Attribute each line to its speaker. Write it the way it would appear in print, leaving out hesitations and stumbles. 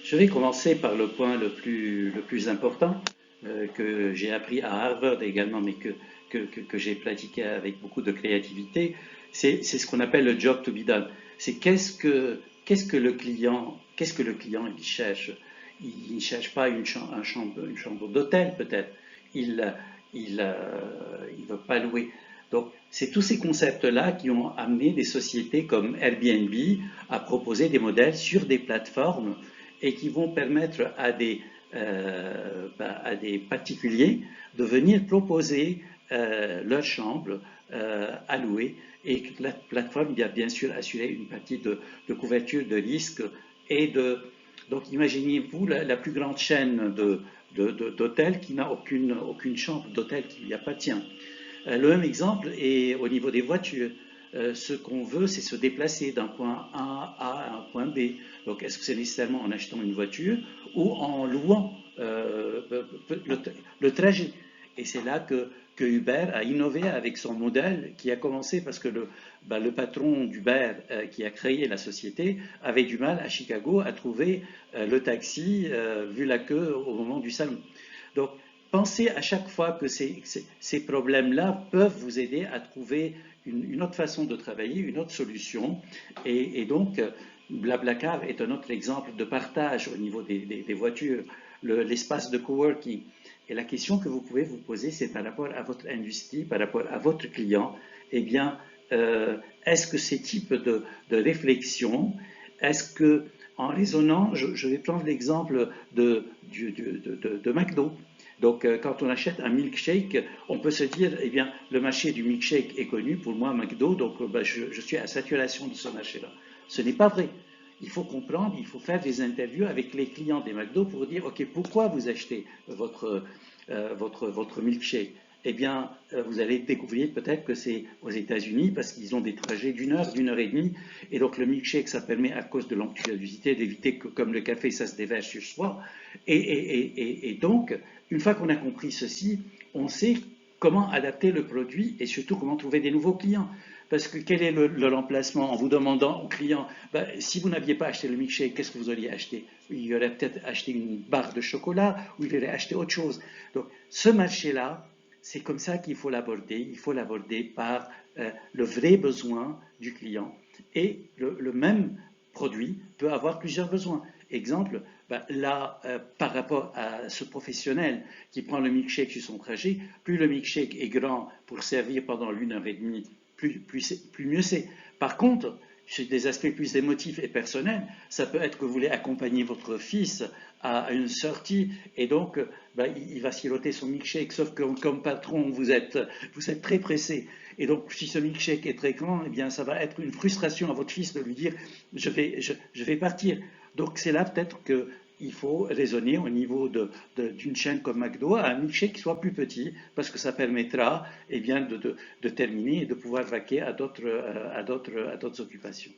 Speaker 1: Je vais commencer par le point le plus important que j'ai appris à Harvard également, mais que j'ai pratiqué avec beaucoup de créativité. C'est ce qu'on appelle le job to be done. C'est qu'est-ce que le client il cherche. Il ne cherche pas une chambre d'hôtel peut-être. Il il veut pas louer. Donc, c'est tous ces concepts-là qui ont amené des sociétés comme Airbnb à proposer des modèles sur des plateformes et qui vont permettre à des particuliers de venir proposer leur chambre à louer et que la plateforme doit bien sûr assurer une partie de couverture de risque et de... Donc imaginez-vous la plus grande chaîne d'hôtels qui n'a aucune chambre d'hôtel qui lui appartient. Le même exemple est au niveau des voitures. Ce qu'on veut, c'est se déplacer d'un point A à un point B. Donc, est-ce que c'est nécessairement en achetant une voiture ou en louant le trajet? Et c'est là que Uber a innové avec son modèle qui a commencé parce que le patron d'Uber qui a créé la société avait du mal à Chicago à trouver le taxi vu la queue au moment du salon. Donc, pensez à chaque fois que ces problèmes-là peuvent vous aider à trouver une autre façon de travailler, une autre solution. Et donc, Blablacar est un autre exemple de partage au niveau des voitures, l'espace de coworking. Et la question que vous pouvez vous poser, c'est par rapport à votre industrie, par rapport à votre client, eh bien, est-ce que ces types de réflexion, est-ce que, en raisonnant, je vais prendre l'exemple de McDo. Donc, quand on achète un milkshake, on peut se dire, eh bien, le marché du milkshake est connu pour moi, McDo, donc je suis à saturation de ce marché-là. Ce n'est pas vrai. Il faut comprendre, il faut faire des interviews avec les clients des McDo pour dire, OK, pourquoi vous achetez votre milkshake? Eh bien, vous allez découvrir peut-être que c'est aux États-Unis parce qu'ils ont des trajets d'une heure et demie. Et donc, le milkshake, ça permet, à cause de l'onctuosité, d'éviter que, comme le café, ça se déverse sur soi. Et donc, une fois qu'on a compris ceci, on sait comment adapter le produit et surtout comment trouver des nouveaux clients. Parce que quel est le remplacement en vous demandant au client, ben, si vous n'aviez pas acheté le milkshake, qu'est-ce que vous auriez acheté? Il aurait peut-être acheté une barre de chocolat ou il aurait acheté autre chose. Donc, ce marché-là, c'est comme ça qu'il faut l'aborder. Il faut l'aborder par le vrai besoin du client. Et le même produit peut avoir plusieurs besoins. Exemple, ben là, par rapport à ce professionnel qui prend le milkshake sur son trajet, plus le milkshake est grand pour servir pendant une heure et demie, plus mieux c'est. Par contre, sur des aspects plus émotifs et personnels, ça peut être que vous voulez accompagner votre fils à une sortie et donc il va siroter son milkshake, sauf que comme patron, vous êtes très pressé. Et donc, si ce milkshake est très grand, eh bien, ça va être une frustration à votre fils de lui dire je vais partir. Donc, c'est là peut-être qu'il faut raisonner au niveau d'une chaîne comme McDo à un milkshake qui soit plus petit, parce que ça permettra eh bien, de terminer et de pouvoir vaquer à d'autres occupations.